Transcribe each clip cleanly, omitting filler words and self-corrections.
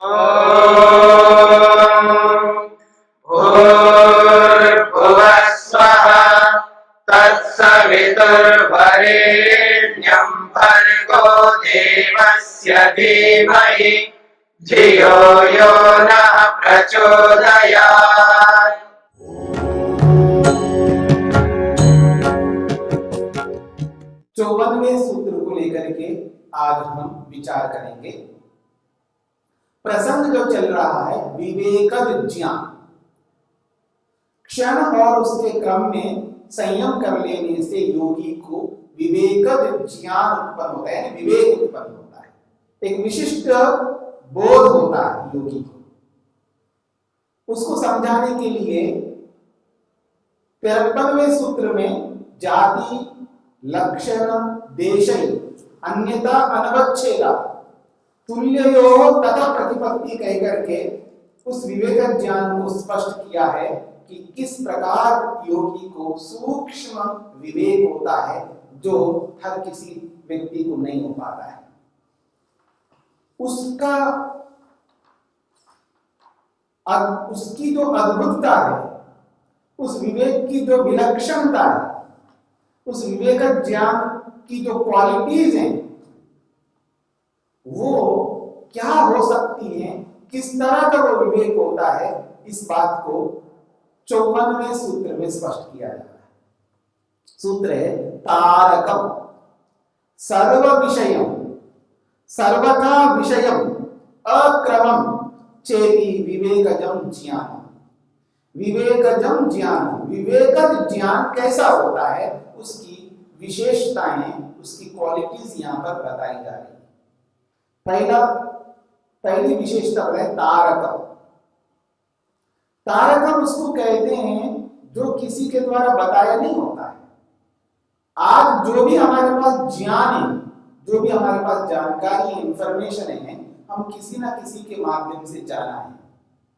भूर्भुवः स्वः तत्सवितुर्वरेण्यं भर्गो देवस्य धीमहि धियो यो नः प्रचोदयात्। 54वें सूत्र को लेकर के आज हम विचार करेंगे। प्रसंग जो चल रहा है विवेकद ज्ञान, क्षण और उसके क्रम में संयम कर लेने से योगी को विवेकद ज्ञान उत्पन्न होता है, विवेक उत्पन्न होता है, एक विशिष्ट बोध होता है योगी को। उसको समझाने के लिए 53वें सूत्र में जाति लक्षण देशै अन्यथा अनवच्छेदा तुल्ययो तथा प्रतिपत्ति कहकर के उस विवेक ज्ञान को स्पष्ट किया है कि किस प्रकार योगी को सूक्ष्म विवेक होता है जो हर किसी व्यक्ति को नहीं हो पाता है। उसकी जो अद्भुतता है, उस विवेक की जो विलक्षणता है, उस विवेक ज्ञान की जो क्वालिटीज हैं वो क्या हो सकती हैं, किस तरह का वो विवेक होता है, इस बात को 54वें सूत्र में स्पष्ट किया जा रहा है। सूत्र है तारकम सर्व विषयम सर्वथा विषयम अक्रमम चेति विवेकजम ज्ञान। विवेकजम ज्ञान, विवेकज ज्ञान कैसा होता है, उसकी विशेषताएं, उसकी क्वालिटीज यहां पर बताई जा रही है। पहली विशेषता है तारकम। तारकम उसको कहते हैं जो किसी के द्वारा बताया नहीं होता है। आज जो भी हमारे पास ज्ञान है, जो भी हमारे पास जानकारी, इंफॉर्मेशन है, हम किसी ना किसी के माध्यम से जाना है।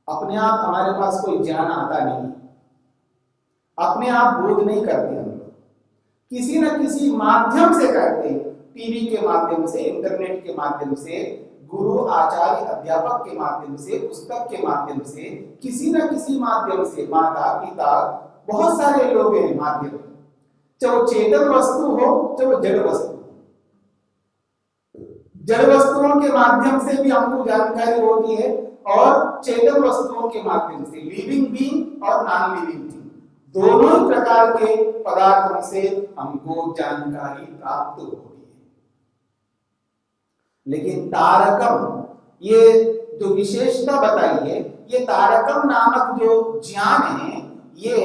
अपने आप हमारे पास कोई ज्ञान आता नहीं, अपने आप बोध नहीं करते हम लोग, किसी न किसी माध्यम से करते हैं। टीवी के माध्यम से, इंटरनेट के माध्यम से, गुरु आचार्य अध्यापक के माध्यम से, पुस्तक के माध्यम से, किसी न किसी माध्यम से, माता पिता, बहुत सारे लोग हैं माध्यम, चाहे वो चेतन वस्तु हो चाहे वो जड़ वस्तु। जड़ वस्तुओं के माध्यम से भी हमको जानकारी होती है और चेतन वस्तुओं के माध्यम से, लिविंग बीइंग और नॉन लिविंग बीइंग, दोनों ही प्रकार के पदार्थों से हमको जानकारी प्राप्त होती है। लेकिन तारकम, ये जो विशेषता बताई है, ये तारकम नामक जो ज्ञान है, ये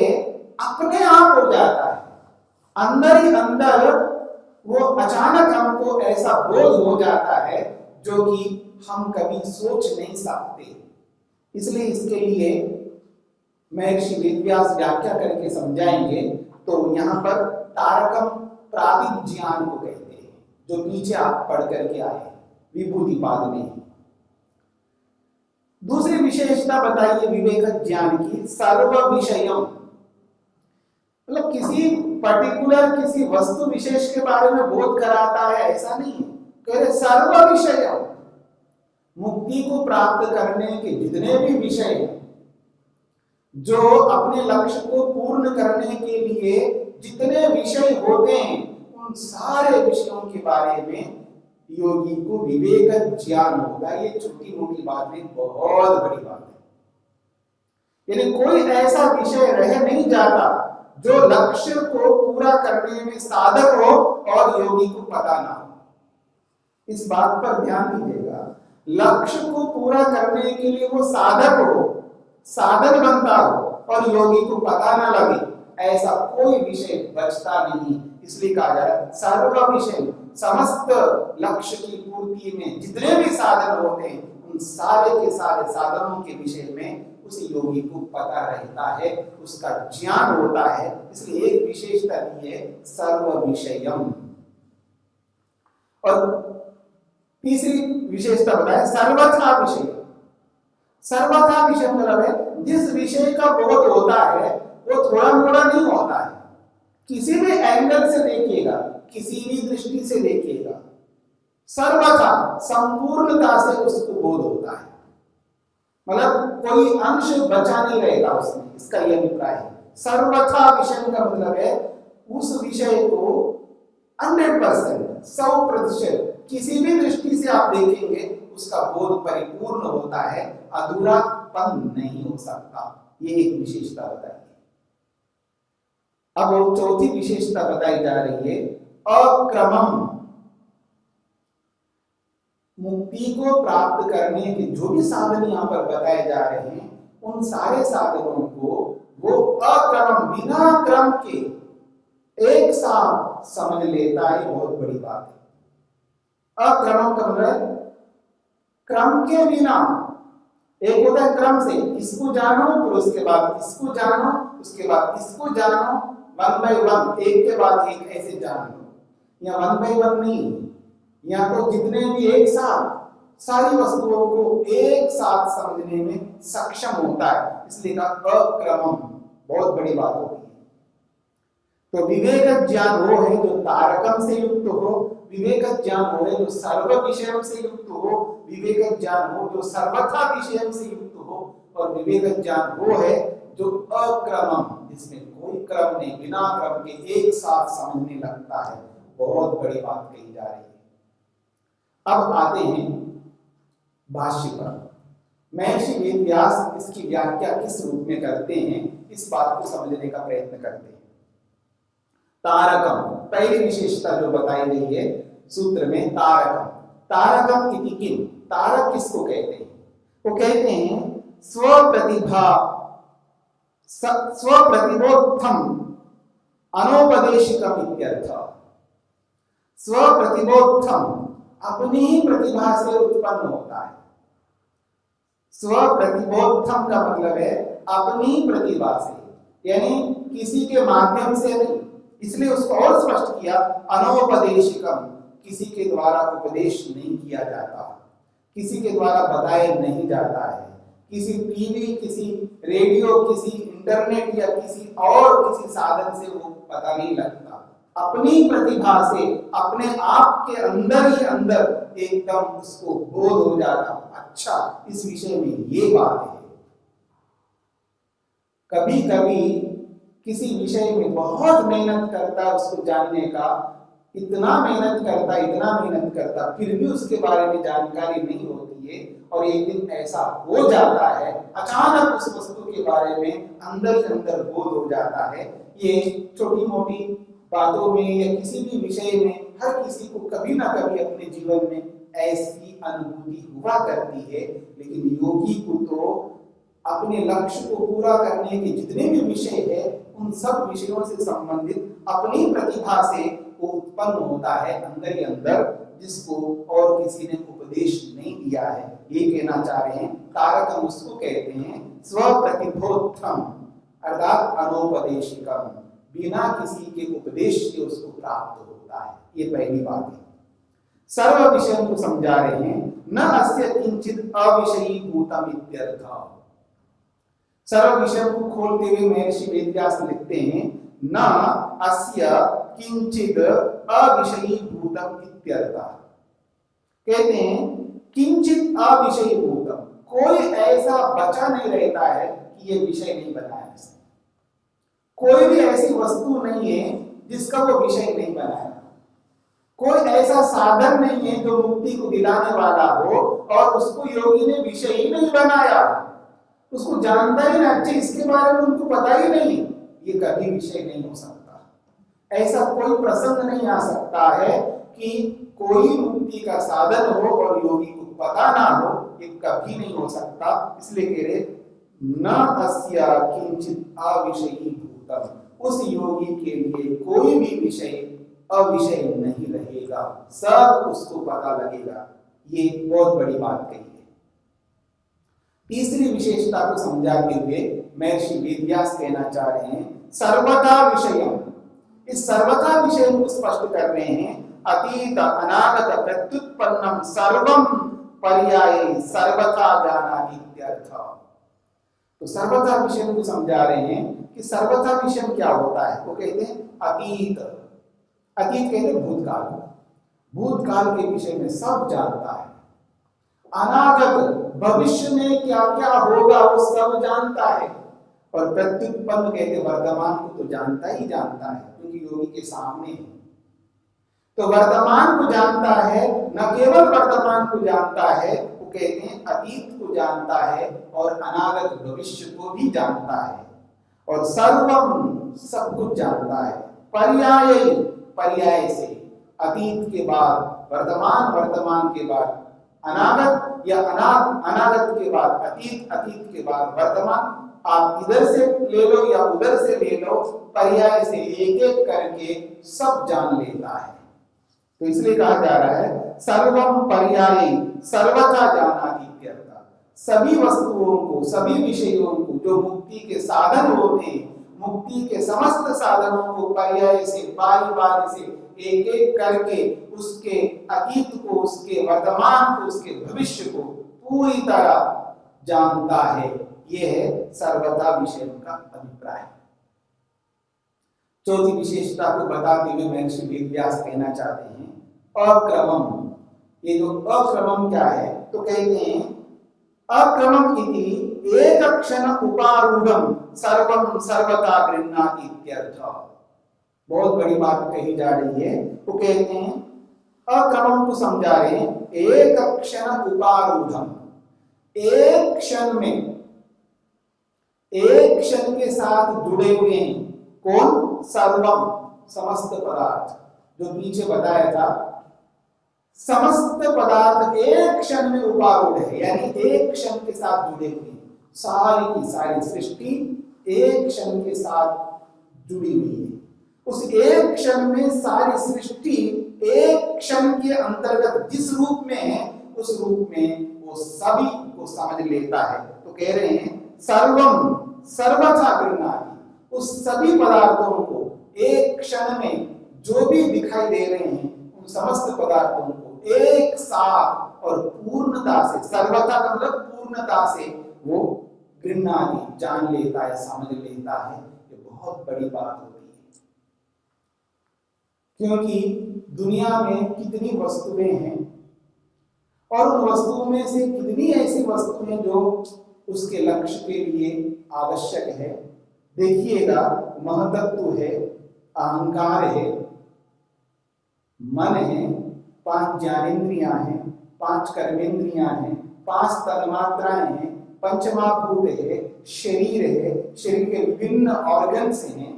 अपने आप हो जाता है। अंदर ही अंदर वो अचानक हमको ऐसा बोध हो जाता है जो कि हम कभी सोच नहीं सकते। इसलिए इसके लिए महर्षि वेदव्यास व्याख्या करके समझाएंगे। तो यहाँ पर तारकम प्रादिप ज्ञान को कहते हैं, जो पीछे आप पढ़ करके आए विभूतिपाद में। दूसरी विशेषता बताइए विवेक ज्ञान की, सर्व विषयम, मतलब किसी पर्टिकुलर किसी वस्तु विशेष के बारे में बोध कराता है ऐसा नहीं है। कह रहे सर्व विषयम, मुक्ति को प्राप्त करने के जितने भी विषय हैं, जो अपने लक्ष्य को पूर्ण करने के लिए जितने विषय होते हैं, उन सारे विषयों के बारे में योगी को विवेक ज्ञान होगा। ये छोटी मोटी बात नहीं, बहुत बड़ी बात है। यानी कोई ऐसा विषय रह नहीं जाता जो लक्ष्य को पूरा करने में साधक हो और योगी को पता ना हो। इस बात पर ध्यान दीजिएगा, लक्ष्य को पूरा करने के लिए वो साधक हो, साधन बनता हो और योगी को पता ना लगे, ऐसा कोई विषय बचता नहीं। इसलिए कहा जा रहा है सर्व विषय, समस्त लक्ष्य की पूर्ति में जितने भी साधन होते हैं, उन सारे के सारे साधनों के विषय में उस योगी को पता रहता है, उसका ज्ञान होता है। इसलिए एक विशेषता दी है सर्व विषयम। और तीसरी विशेषता बताए सर्वथा विषय। सर्वथा विषय मतलब है जिस विषय का बोध होता है वो थोड़ा मोड़ा नहीं होता है। किसी भी एंगल से देखिएगा, किसी भी दृष्टि से देखिएगा, सर्वथा संपूर्णता से उसको बोध होता है। मतलब कोई अंश बचा नहीं रहेगा उसमें, इसका यह अभिप्राय है। सर्वथा विषय का मतलब है उस विषय को 100%, 100% किसी भी दृष्टि से आप देखेंगे उसका बोध परिपूर्ण होता है, अधूरापन नहीं हो सकता। ये एक विशेषता बताई। अब चौथी विशेषता बताई जा रही है अक्रमम। मुक्ति को प्राप्त करने के जो भी साधन यहाँ पर बताए जा रहे हैं, उन सारे साधनों को वो अक्रम, बिना क्रम के एक साथ समझ लेता है। बहुत बड़ी बात है। अक्रम का मतलब क्रम के बिना। एक होता है क्रम से, इसको जानो फिर उसके बाद इसको जानो, उसके बाद इसको जानो, 1 by 1, एक के बाद एक ऐसे जान लो। यहाँ 1 by 1 नहीं, यहाँ तो जितने भी एक साथ सारी वस्तुओं को एक साथ समझने में सक्षम होता है, इसलिए कहा अक्रमम। बहुत बड़ी बात होती है। तो विवेक ज्ञान वो है जो तारकम से युक्त हो, विवेक ज्ञान वो है जो सर्व विषय से युक्त हो, विवेक ज्ञान हो जो सर्वथा विषय से युक्त हो, और विवेक ज्ञान वो है जो अक्रमम, जिसमें कोई क्रम नहीं, बिना क्रम के एक साथ समझने लगता है। बहुत बड़ी बात कही जा रही है। अब आते हैं भाष्य पर। महर्षि वेदव्यास इसकी व्याख्या किस रूप में करते हैं, इस बात को समझने का प्रयत्न करते हैं। तारकम, पहली विशेषता जो बताई गई है सूत्र में, तारकम। तारकम इति किम, तारक किसको कहते हैं? वो कहते हैं स्वप्रतिभा, स्वप्रतिबोधम अनोपदेशिकम इत्यर्थ। स्वप्रतिबोधम अपनी ही प्रतिभा से उत्पन्न होता है। स्वप्रतिबोधम का मतलब है अपनी प्रतिभा से, यानी किसी के माध्यम से नहीं। इसलिए उसको और स्पष्ट किया, अनोपदेशिकम, किसी के द्वारा उपदेश नहीं किया जाता, किसी के द्वारा बताया नहीं जाता है, किसी टीवी, किसी रेडियो, किसी इंटरनेट या किसी और किसी साधन से वो पता नहीं लगता। अपनी प्रतिभा से अपने आप के अंदर ही अंदर एकदम उसको बोध हो जाता, अच्छा इस विषय में ये बात है। कभी कभी किसी विषय में बहुत मेहनत करता उसको जानने का, इतना मेहनत करता, फिर भी उसके बारे में जानकारी नहीं होती है, और एक दिन ऐसा हो जाता है, अचानक उस वस्तु के बारे में अंदर ही अंदर बोध हो जाता है। ये छोटी मोटी बातों में या किसी भी विषय में हर किसी को कभी ना कभी अपने जीवन में ऐसी अनुभूति हुआ करती है। लेकिन योगी को तो अपने लक्ष्य को पूरा करने के जितने भी विषय है, उन सब विषयों से संबंधित अपनी प्रतिभा से वो उत्पन्न होता है अंदर ही अंदर, जिसको और किसी ने उपदेश नहीं दिया है। ये कहना चाह रहे हैं तारकम उसको कहते हैं स्वप्रतिबोधम, अर्थात अनोपदेशिकम, बिना किसी के उपदेश के उसको प्राप्त होता है। ये पहली बात है। सर्व विषय को समझा रहे हैं, न अस्य किंचित अविषयी भूतम इत्यर्थ। सर्व विषय को खोलते हुए महर्षि वेदव्यास लिखते हैं, न अस्य किंचित अविषयी भूतम इत्यर्थ। कहते हैं किंचित अविषयी भूतम, कोई ऐसा बचा नहीं रहता है कि ये विषय नहीं बनाया। कोई भी ऐसी वस्तु नहीं है जिसका वो विषय नहीं बनाया। कोई ऐसा साधन नहीं है जो मुक्ति को दिलाने वाला हो और उसको योगी ने विषय ही नहीं बनाया, उसको जानता ही ना, अच्छे इसके बारे में उनको पता ही नहीं, ये कभी विषय नहीं हो सकता। ऐसा कोई प्रसंग नहीं आ सकता है कि कोई मुक्ति का साधन हो और योगी को पता ना हो, ये कभी नहीं हो सकता। इसलिए कह रहे न अस्या किंचित अविषयी भूतम, उस योगी के लिए कोई भी विषय अविषय नहीं रहेगा, सब उसको पता लगेगा। ये बहुत बड़ी बात कही है। तीसरी विशेषता को समझाते हुए महर्षि वेदव्यास कहना चाह रहे हैं सर्वथा विषयम। इस सर्वथा विषय को स्पष्ट कर रहे हैं, अतीत अनागत प्रत्युत्पन्नम सर्वम पर्याये सर्वथा जानाति इत्यर्थ। तो सर्वथा विषय को समझा रहे हैं कि सर्वथा विषय क्या होता है। वो कहते हैं अतीत, अतीत कहते हैं भूतकाल, भूतकाल के विषय में सब जानता है, अनागत भविष्य में क्या क्या होगा वो सब जानता है। और प्रत्युत्पन्न कहते वर्तमान को तो जानता ही जानता है, क्योंकि योगी के सामने है। तो वर्तमान को जानता है, न केवल वर्तमान को जानता है, वो कहते हैं अतीत को जानता है और अनागत भविष्य को भी जानता है। और सर्वम सब कुछ जानता है। पर्याय, पर्याय से अतीत के बाद वर्तमान, वर्तमान के बाद अनागत, या अनागत के बाद अतीत, अतीत के बाद वर्तमान। आप इधर से ले लो या उधर से ले लो, पर्याय से एक एक करके सब जान लेता है। तो इसलिए कहा जा रहा है सर्वम पर्यायी सर्वथा जानाति इत्यर्थ। सभी वस्तुओं को, सभी विषयों को जो मुक्ति के साधन होते हैं, मुक्ति के समस्त साधनों को पर्याय से, बारी बारी से एक एक करके उसके अतीत को, उसके वर्तमान को, उसके भविष्य को पूरी तरह जानता है। यह है सर्वथा विषय का अभिप्राय। चौथी विशेषता को बताते हुए महर्षि वेदव्यास कहना चाहते हैं अक्रमम। ये जो अक्रमम क्या है, तो कहते हैं अक्रमम इति एक क्षण उपारूढ़म सर्वम सर्वथा गृह्णाति इत्यर्थ। बहुत बड़ी बात कही जा रही है। वो कहते हैं अक्रमम को समझा रहे हैं, एक क्षण उपारूढ़म, एक क्षण में, एक क्षण के साथ जुड़े हुए हैं। कौन? सर्वम, समस्त पदार्थ। जो पीछे बताया था, समस्त पदार्थ एक क्षण में उपारूढ़ है, यानी एक क्षण के साथ जुड़े हुए हैं। सारी की सारी सृष्टि एक क्षण के साथ जुड़ी हुई है। उस एक क्षण में सारी सृष्टि एक क्षण के अंतर्गत जिस रूप में है, उस रूप में वो सभी को समझ लेता है। तो कह रहे हैं सर्वम सर्वथा गृह्णाति, उस सभी पदार्थों को एक क्षण में जो भी दिखाई दे रहे हैं, उन समस्त पदार्थों को एक साथ और पूर्णता से, सर्वथा का मतलब पूर्णता से वो गृह्णाति, जान लेता है, समझ लेता है। ये बहुत बड़ी बात होती है, क्योंकि दुनिया में कितनी वस्तुएं हैं और उन वस्तुओं में से कितनी ऐसी वस्तुएं जो उसके लक्ष्य के लिए आवश्यक है। देखिएगा, महतत्व है, अहंकार है, मन है, 5 ज्ञानेंद्रियां हैं, 5 कर्मेंद्रियां हैं, 5 तन्मात्राएं हैं, पंचमहाभूत है, शरीर है, शरीर के विभिन्न ऑर्गन्स हैं,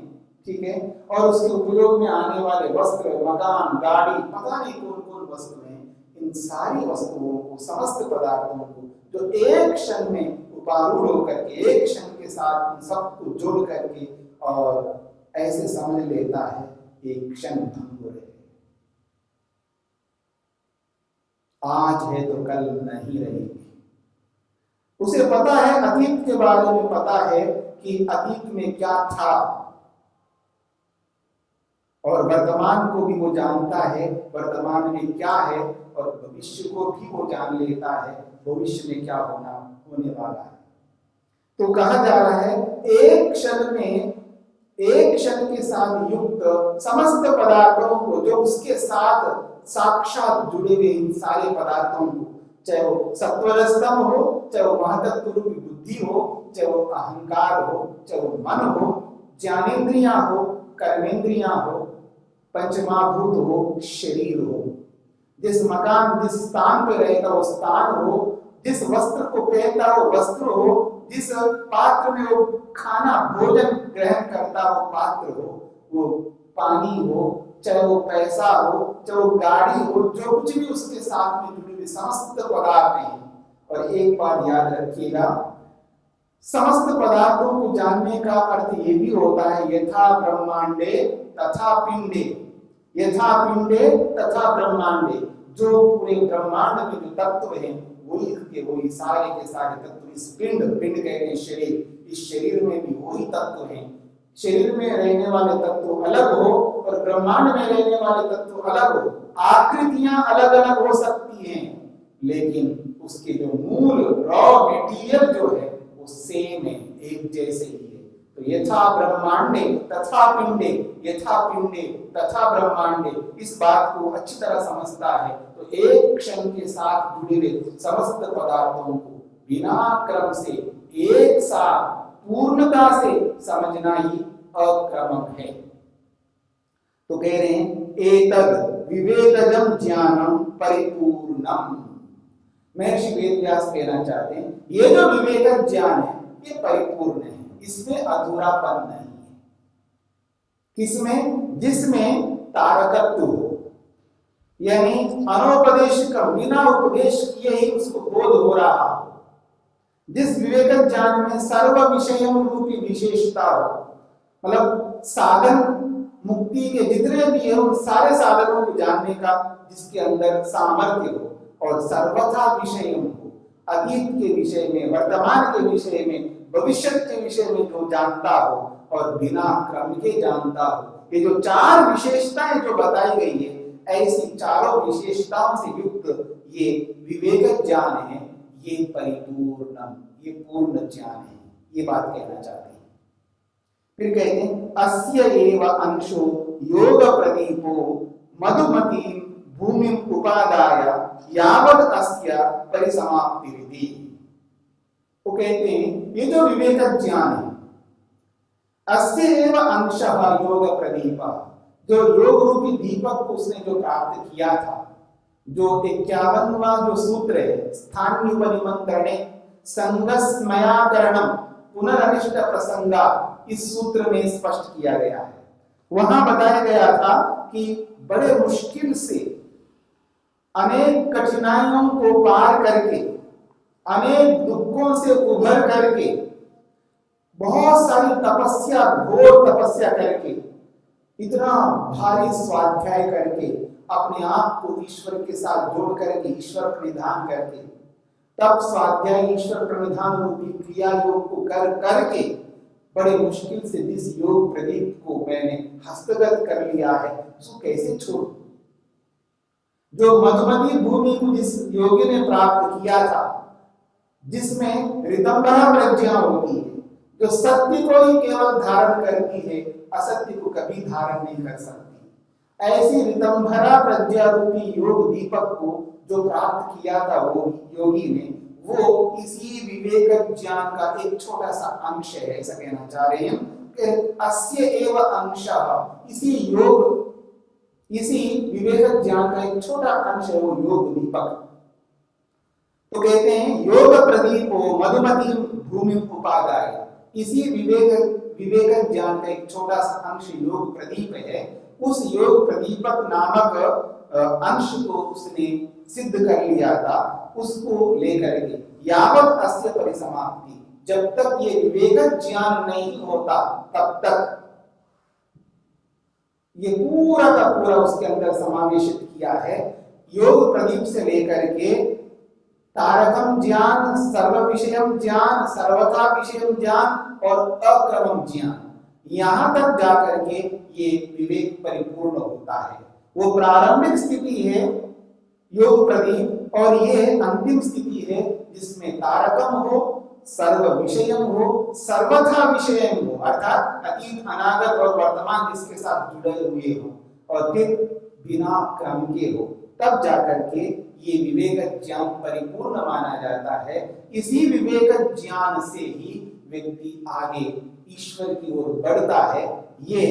ठीक है, और उसके उपयोग में आने वाले वस्त्र, मकान, गाड़ी, पता नहीं कौन कौन वस्तुएं। इन सारी वस्तुओं को, समस्त पदार्थों को जो एक क्षण में उपारूढ़ होकर के, एक क्षण के साथ उन सबको जोड़ करके और ऐसे समझ लेता है, एक क्षण भंग रहे, आज है तो कल नहीं रहेगी। उसे पता है, अतीत के बारे में पता है कि अतीत में क्या था, और वर्तमान को भी वो जानता है, वर्तमान में क्या है, और भविष्य को भी वो जान लेता है, भविष्य में क्या होने वाला है। तो कहा जा रहा है एक क्षण में, एक क्षण के साथ युक्त समस्त पदार्थों को, जो उसके साथ साक्षात जुड़े हुए इन सारे पदार्थों को, चाहे वो सत्वरस्तम हो, चाहे वो महतत्व रूपी बुद्धि हो, चाहे वो अहंकार हो, चाहे वो मन हो, ज्ञानेंद्रियां हो, कर्मेंद्रियां हो, पंचमहाभूत हो, शरीर हो, जिस मकान, जिस स्थान पे रहता वो स्थान हो, जिस वस्त्र को पहनता वो वस्त्र हो, जिस पात्र में वो खाना भोजन ग्रहण करता वो पात्र हो, वो पानी हो, चाहे वो पैसा हो, चाहे वो गाड़ी हो, जो कुछ भी उसके साथ में जुड़ी हुई समस्त पदार्थ हैं। और एक बात याद रखिएगा, समस्त पदार्थों को जानने का अर्थ ये भी होता है यथा ब्रह्मांडे तथा पिंडे, यथा पिंडे तथा ब्रह्मांडे, जो पूरे ब्रह्मांड में जो तत्व हैं वही के वही सारे के सारे तत्व इस पिंड, पिंड कहते हैं शरीर, इस शरीर में भी वही तत्व हैं। शरीर में रहने वाले तत्व अलग हो और ब्रह्मांड में रहने वाले तत्व अलग हो, आकृतियां अलग अलग हो सकती हैं, लेकिन उसके जो मूल रॉ मटेरियल जो है वो सेम है, एक जैसे ही है। तो यथा ब्रह्मांडे तथा पिंडे, यथा पिंडे तथा ब्रह्मांडे, इस बात को अच्छी तरह समझता है तो एक क्षण के साथ जुड़े हुए समस्त पदार्थों को बिना क्रम से एक साथ पूर्णता से समझना ही अक्रमम है। तो कह रहे हैं एतद विवेकजम ज्ञानम परिपूर्णम। महर्षि वेदव्यास कहना चाहते हैं ये जो विवेक ज्ञान है ये परिपूर्ण है, इसमें अधूरापन नहीं है। किसमें? जिसमें तारकत्व हो, यानी अनौपदेशिकम, बिना उपदेश किए ही उसको बोध हो रहा हो। जिस विवेक ज्ञान में सर्व विषयम रूपी विशेषता हो, मतलब साधन मुक्ति के जितने भी है उन सारे साधनों को जानने का जिसके अंदर सामर्थ्य हो, और सर्वथा विषय हो, अतीत के विषय में, वर्तमान के विषय में, भविष्य के विषय में जो जानता हो और बिना क्रम के जानता हो। ये जो चार विशेषताएं जो बताई गई है, ऐसी चारों विशेषताओं से युक्त ये विवेक ज्ञान है, ये परिपूर्ण, ये पूर्ण ज्ञान है, ये बात कहना चाहते हैं। फिर कहते हैं अस्य एव अंशो योग प्रदीपो मधुमती भूमि उपादाय यावत् अस्य परिसमाप्तिरिति। वो कहते हैं ये जो विवेक ज्ञान है, अस्य एव अंशः योग प्रदीप, जो योग रूपी दीपक को उसने जो प्राप्त किया था, जो 51वां जो सूत्र है स्थान्युपनिमंत्रणे संगस्मयाकरणम पुनरनिष्ट प्रसंगा, इस सूत्र में स्पष्ट किया गया है। वहां बताया गया था कि बड़े मुश्किल से अनेक कठिनाइयों को पार करके, अनेक दुखों से उभर करके, बहुत सारी तपस्या, घोर तपस्या करके, इतना भारी स्वाध्याय करके, अपने आप को ईश्वर के साथ जोड़ करके, ईश्वर प्रणिधान करके, तब स्वाध्याय ईश्वर प्रणिधान रूपी क्रिया योग को कर करके बड़े मुश्किल से जिस योग प्रदीप को मैंने हस्तगत कर लिया है, उसको कैसे छोड़ूं? जो मधुमती भूमि को जिस योगी ने प्राप्त किया था, जिसमें ऋतंभरा प्रज्ञा होती है, जो सत्य को ही केवल धारण करती है, असत्य को कभी धारण नहीं कर सकती, ऐसी ऋतंभरा प्रज्ञा रूपी योग दीपक को जो प्राप्त किया था वो योगी ने, वो इसी विवेक ज्ञान का एक छोटा सा अंश है, ऐसा कहना चाह रहे हैं कि अस्य एव अंशः, इसी योग, इसी विवेक ज्ञान का एक छोटा अंश है वो योग दीपक। तो कहते हैं योग प्रदीपो मधुमती भूमि उपादाय, इसी विवेक ज्ञान का एक छोटा सा अंश योग प्रदीप है। उस योग प्रदीपक नामक अंश को उसने सिद्ध कर लिया था, उसको लेकर के यावत् अस्य परिसमाप्ति, जब तक ये विवेक ज्ञान नहीं होता तब तक ये पूरा का पूरा उसके अंदर समावेशित किया है। योग प्रदीप से लेकर के तारकम ज्ञान, सर्व विषयम ज्ञान, सर्वथा विषयम ज्ञान और अक्रमम ज्ञान, यहां तक जाकर के ये विवेक परिपूर्ण होता है। वो प्रारंभिक स्थिति है योग प्रदीप, और ये अंतिम स्थिति है जिसमें तारकम हो, सर्व विषयम हो, सर्वथा विषयम हो, अर्थात अतीत, अनागत और वर्तमान जिसके साथ जुड़े हुए हो, और फिर बिना क्रम के हो, तब जाकर के ये विवेक ज्ञान परिपूर्ण माना जाता है। इसी विवेक ज्ञान से ही व्यक्ति आगे ईश्वर की ओर बढ़ता है। ये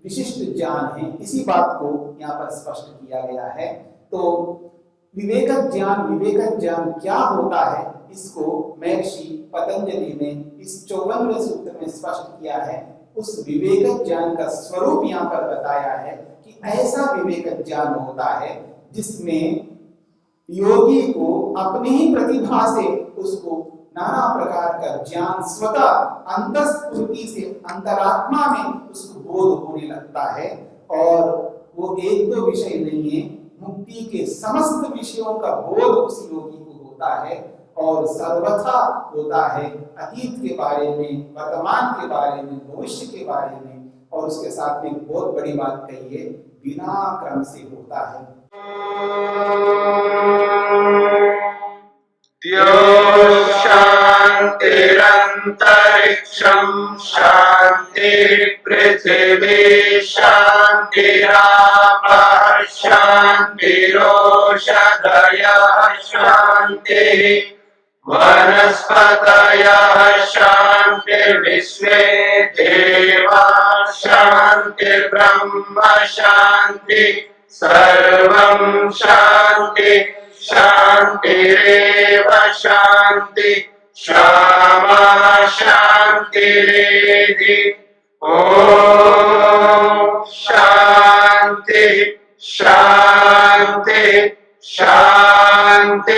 विशिष्ट ज्ञान है, इसी बात को यहाँ पर स्पष्ट किया गया है। तो विवेक ज्ञान क्या होता है, इसको महर्षि पतंजलि ने इस 54वें सूत्र में स्पष्ट किया है। उस विवेक ज्ञान का स्वरूप यहाँ पर बताया है कि ऐसा विवेक ज्ञान होता है जिसमें योगी को अपनी ही प्रतिभा से उसको नाना प्रकार का ज्ञान स्वतः अंतस्फूर्ति से अंतरात्मा में उसको बोध होने लगता है, और वो एक दो विषय नहीं है, मुक्ति के समस्त विषयों का बोध उस योगी को होता है, और सर्वथा होता है, अतीत के बारे में, वर्तमान के बारे में, भविष्य के बारे में, और उसके साथ में एक बहुत बड़ी बात कही है, बिना क्रम से होता है। शांतिरंतरिक्षं अन्तरिक्षं शान्ति पृथिवी शान्तिरापः शान्तिरोषधयः शान्तिः वनस्पतयः शान्तिर्विश्वे देवाः शान्तिर्ब्रह्म शान्ति सर्वं शान्ति शान्तिरेव शान्ति क्षमा शान्तिरेधि ॐ शान्ति शान्ति शान्तिः